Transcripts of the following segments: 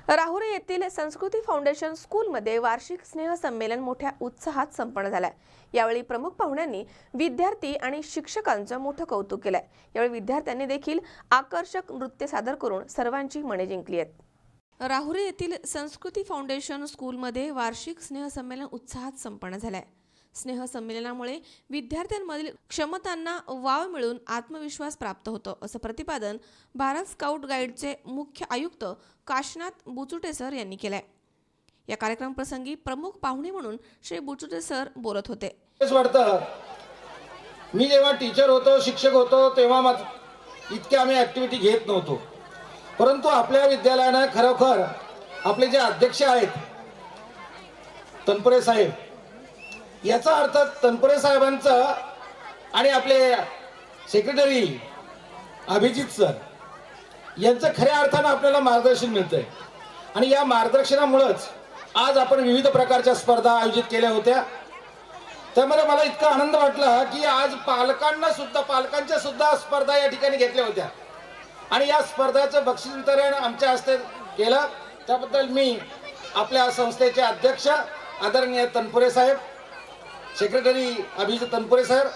राहुरी येथील संस्कृती फाउंडेशन स्कूलमध्ये वार्षिक स्नेहसंमेलन मोठ्या उत्साहात संपन्न झाले। यावेळी प्रमुख पाहुण्यांनी विद्यार्थी आणि शिक्षकांचं मोठं कौतुक केलंय। यावेळी विद्यार्थ्यांनी देखील आकर्षक नृत्य सादर करून सर्वांची मने जिंकली आहेत। राहुरी येथील संस्कृती फाउंडेशन स्कूलमध्ये वार्षिक स्नेहसंमेलन उत्साहात संपन्न झालंय। स्नेहसंमेलनामुळे विद्यार्थ्यांमधील क्षमतांना वाव मिळून आत्मविश्वास प्राप्त होतो, असं प्रतिपादन भारत स्काउट गाईडचे मुख्य आयुक्त काशनाथ बुचुटे सर यांनी केलंय। या कार्यक्रम प्रसंगी प्रमुख पाहुणे म्हणून श्री बुचुटे सर बोलत होते। मी जेव्हा टीचर होतो, शिक्षक होतो, तेव्हा इतक्या आम्ही ऍक्टिव्हिटी घेत नव्हतो, परंतु आपल्या विद्यालयाने खरोखर आपले जे अध्यक्ष आहेत तनपुरे साहेब, याचा अर्थ तनपुरे साहेबांचं आणि आपले सेक्रेटरी अभिजित सर यांचं खऱ्या अर्थानं आपल्याला मार्गदर्शन मिळतंय। आणि या मार्गदर्शनामुळेच आज आपण विविध प्रकारच्या स्पर्धा आयोजित केल्या होत्या। त्यामध्ये मला इतका आनंद वाटला की आज पालकांच्या सुद्धा स्पर्धा या ठिकाणी घेतल्या होत्या आणि या स्पर्धाचं बक्षीस वितरण आमच्या हस्ते केलं। त्याबद्दल मी आपल्या संस्थेचे अध्यक्ष आदरणीय तनपुरे साहेब, सेक्रेटरी अभिजित तनपुरे सर,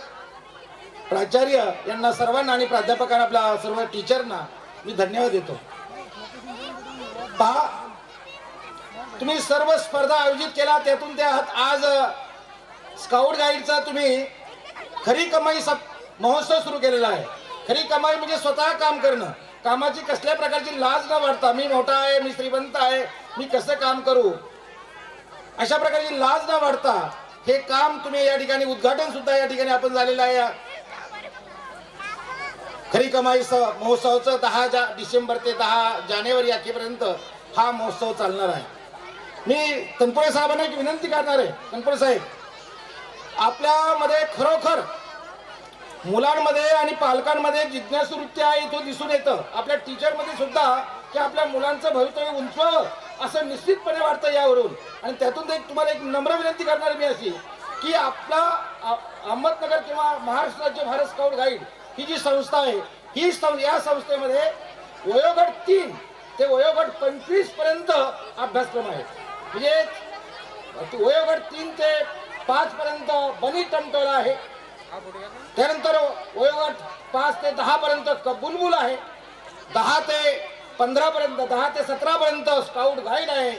प्राचार्य यांना सर्वांना आणि प्राध्यापकांना, आपल्या सर्व टीचरना मी धन्यवाद देतो। पहा, तुम्ही सर्व स्पर्धा आयोजित केला, त्यातून त्यात आज स्काउट गाईडचा तुम्ही खरी कमाई महोत्सव सुरू केलेला आहे। खरी कमाई म्हणजे स्वतः काम करणं, कामाची कसल्या प्रकारची लाज न वाटता, मी मोठा आहे, मी श्रीमंत आहे, मी कसं काम करू, अशा प्रकारची लाज न वाटता हे काम तुम्ही या ठिकाणी, उद्घाटन सुद्धा या ठिकाणी आपण झालेलं आहे। खरी कमाई महोत्सवाचं 10 डिसेंबर ते 10 जानेवारी अखेरपर्यंत हा महोत्सव चालणार आहे। मी तनपुरे साहेबांना एक विनंती करणार आहे। तनपुरे साहेब, आपल्यामध्ये खरोखर मुलांमध्ये आणि पालकांमध्ये जिज्ञासू वृत्ती आहे, तो दिसून येतं। आपल्या टीचरमध्ये सुद्धा की आपल्या मुलांचं भवितव्य उंचवावं असं निश्चितपणे वाटतं यावरून। आणि त्यातून तुम्हाला एक नम्र विनंती करणार मी अशी की आपला अहमदनगर किंवा महाराष्ट्र राज्य भारत स्काउट गाईड ही जी संस्था आहे, या संस्थेमध्ये वयोगट 3 ते वयोगट 25 पर्यंत अभ्यासक्रम आहे। म्हणजे वयोगट 3 ते 5 पर्यंत बनी टमटोला आहे, त्यानंतर वयोगट 5 ते 10 पर्यंत बुलबुल आहे, 10 ते 15 पर्यंत, 10 ते 17 पर्यंत स्काउट गाईड आहे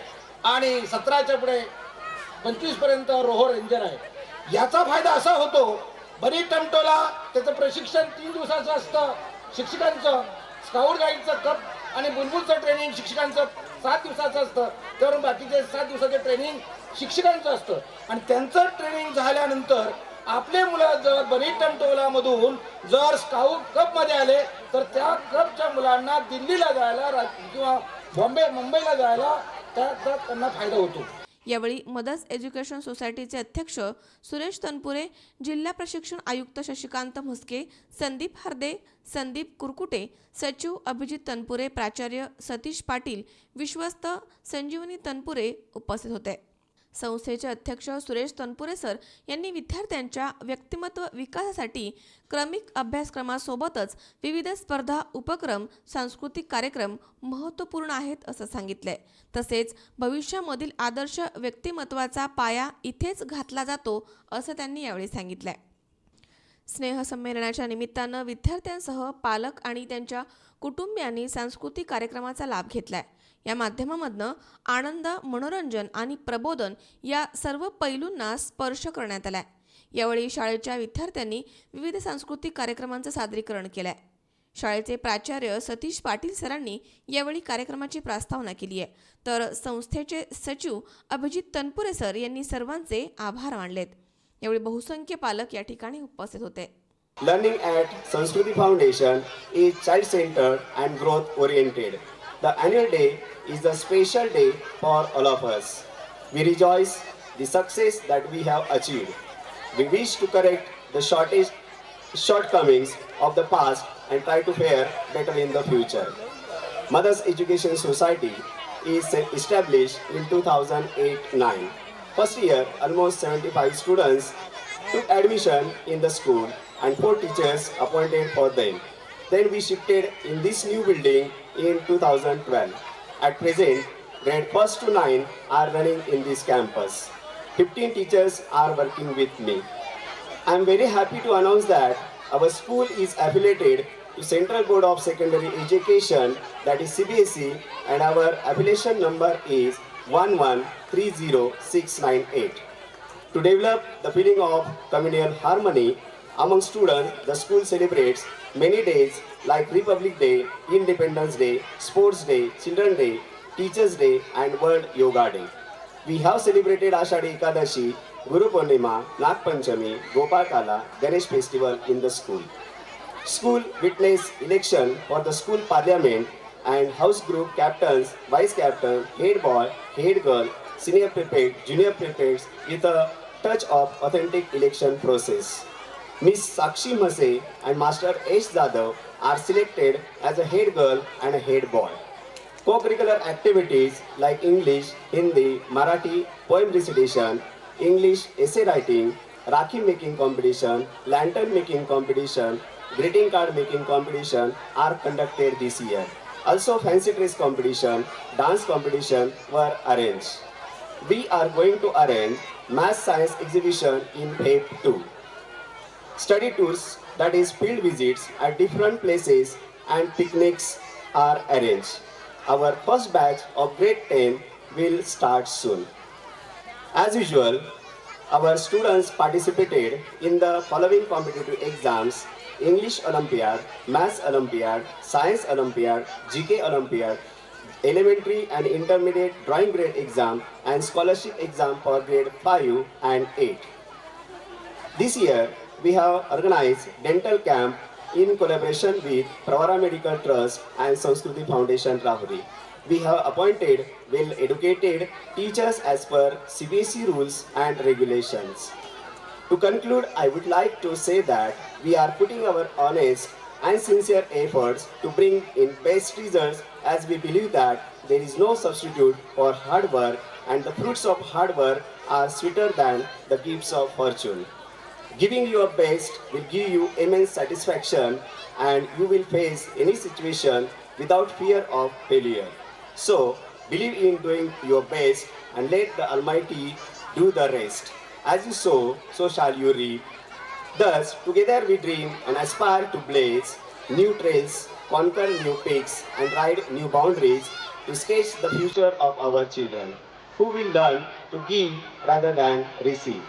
आणि 17च्या पुढे 25 पर्यंत रोहो रेंजर आहे। याचा फायदा असा होतो, बनी टमटोला त्याचं प्रशिक्षण 3 दिवसाचं असतं शिक्षकांचं, स्काउट गाईडचं कप आणि बुलबुलचं ट्रेनिंग शिक्षकांचं 7 दिवसाचं असतं, त्यावरून बाकीचे 7 दिवसाचे ट्रेनिंग शिक्षकांचं असतं। आणि त्यांचं ट्रेनिंग झाल्यानंतर आपले मुलं जर बनी टमटोला मधून जर स्काउट कप मध्ये आले तर त्या कपच्या मुलांना दिल्लीला जायला किंवा मुंबईला जायला त्यांना फायदा होतो। यावेळी मदर्स एज्युकेशन सोसायटीचे अध्यक्ष सुरेश तनपुरे, जिल्हा प्रशिक्षण आयुक्त शशिकांत म्हस्के, संदीप हरदे, संदीप कुरकुटे, सचिव अभिजित तनपुरे, प्राचार्य सतीश पाटील, विश्वस्त संजीवनी तनपुरे उपस्थित होते। संस्थेचे अध्यक्ष सुरेश तनपुरे सर यांनी विद्यार्थ्यांच्या व्यक्तिमत्व विकासासाठी क्रमिक अभ्यासक्रमासोबतच विविध स्पर्धा, उपक्रम, सांस्कृतिक कार्यक्रम महत्त्वपूर्ण आहेत असं सांगितलंय। तसेच भविष्यामधील आदर्श व्यक्तिमत्वाचा पाया इथेच घातला जातो असं त्यांनी यावेळी सांगितलंय। स्नेहसंमेलनाच्या निमित्तानं विद्यार्थ्यांसह पालक आणि त्यांच्या कुटुंबियांनी सांस्कृतिक कार्यक्रमाचा लाभ घेतलाय। या माध्यमामधनं आनंद, मनोरंजन आणि प्रबोधन या सर्व पैलूंना स्पर्श करण्यात आलाय। यावेळी शाळेच्या विद्यार्थ्यांनी विविध सांस्कृतिक कार्यक्रमांचं सादरीकरण केलंय। शाळेचे प्राचार्य सतीश पाटील सरांनी यावेळी कार्यक्रमाची प्रस्तावना केली आहे, तर संस्थेचे सचिव अभिजित तनपुरे सर यांनी सर्वांचे आभार मानलेत। यावेळी बहुसंख्य पालक या ठिकाणी उपस्थित होते। Learning at Sanskriti Foundation is child-centered and growth-oriented. The annual day is a special day for all of us. We rejoice the success that we have achieved. We wish to correct the shortcomings of the past and try to fare better in the future. Mothers Education Society is established in 2008-9. First year, almost 75 students took admission in the school and 4 teachers appointed for them. Then we shifted in this new building in 2012. At present, grade 1st to 9 are running in this campus. 15 teachers are working with me. I am very happy to announce that our school is affiliated to Central Board of Secondary Education, that is CBSE, and our affiliation number is 1130698. To develop the feeling of communal harmony among students, the school celebrates many days like Republic Day, Independence Day, Sports Day, Children's Day, Teachers Day, and World Yoga Day. We have celebrated Ashadi Ekadashi, Guru Purnima, Nag Panchami, Gopal Kala, Ganesh festival in the school. School witnessed election for the school parliament and house group captains, vice captain, head boy, head girl, senior prefect, junior prefects with a touch of authentic election process. Miss Sakshi Mase and Master H. Zadav are selected as a head girl and a head boy. Co-curricular activities like English, Hindi, Marathi, poem recitation, English essay writing, Rakhi making competition, lantern making competition, greeting card making competition are conducted this year. Also fancy dress competition, dance competition were arranged. We are going to arrange math science exhibition in Phase 2. Study tours, that is field visits at different places, and picnics are arranged. Our first batch of grade 10 will start soon. As usual, our students participated in the following competitive exams: English Olympiad, Maths Olympiad, Science Olympiad, GK Olympiad, elementary and intermediate drawing grade exam, and scholarship exam for grade 5 and 8. This year, we have organized dental camp in collaboration with Pravara Medical Trust and Sanskruti Foundation Rahuri. We have appointed well-educated teachers as per CBSE rules and regulations. To conclude, I would like to say that we are putting our honest and sincere efforts to bring in best results, as we believe that there is no substitute for hard work, and the fruits of hard work are sweeter than the gifts of fortune. Giving your best will give you immense satisfaction, and you will face any situation without fear of failure. So, believe in doing your best and let the Almighty do the rest. As you sow, so shall you reap. Thus, together we dream and aspire to blaze new trails, conquer new peaks, and ride new boundaries to sketch the future of our children, who will learn to give rather than receive.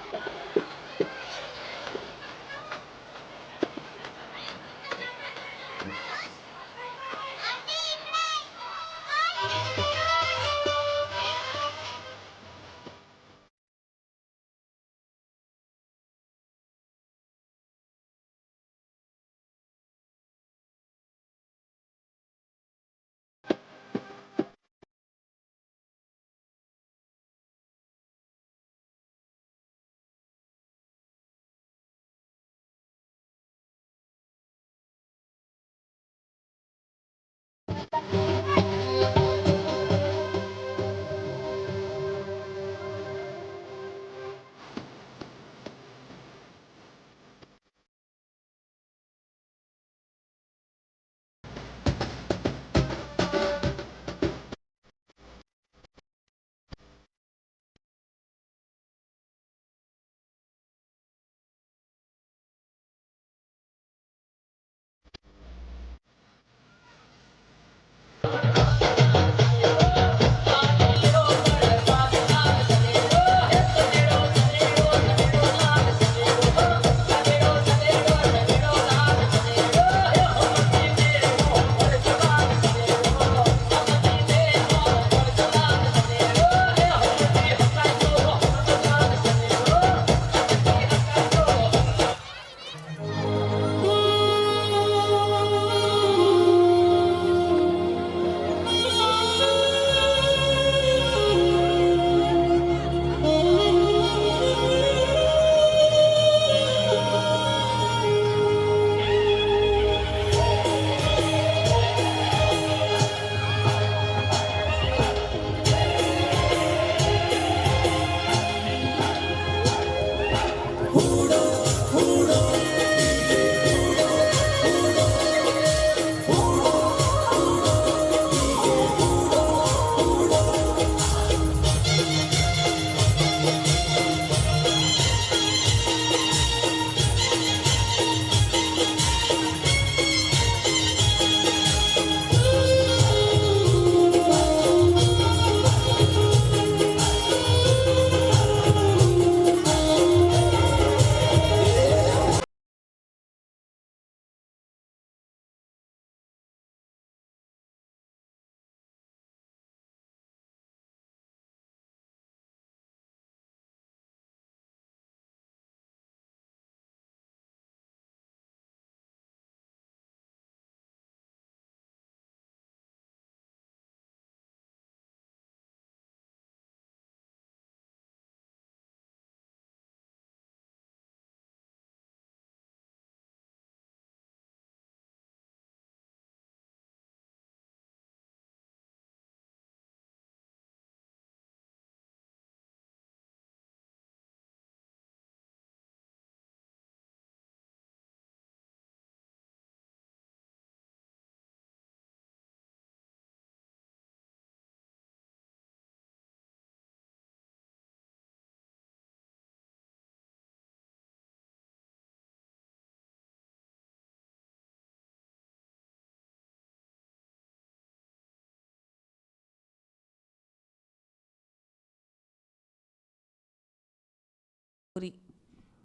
Puri.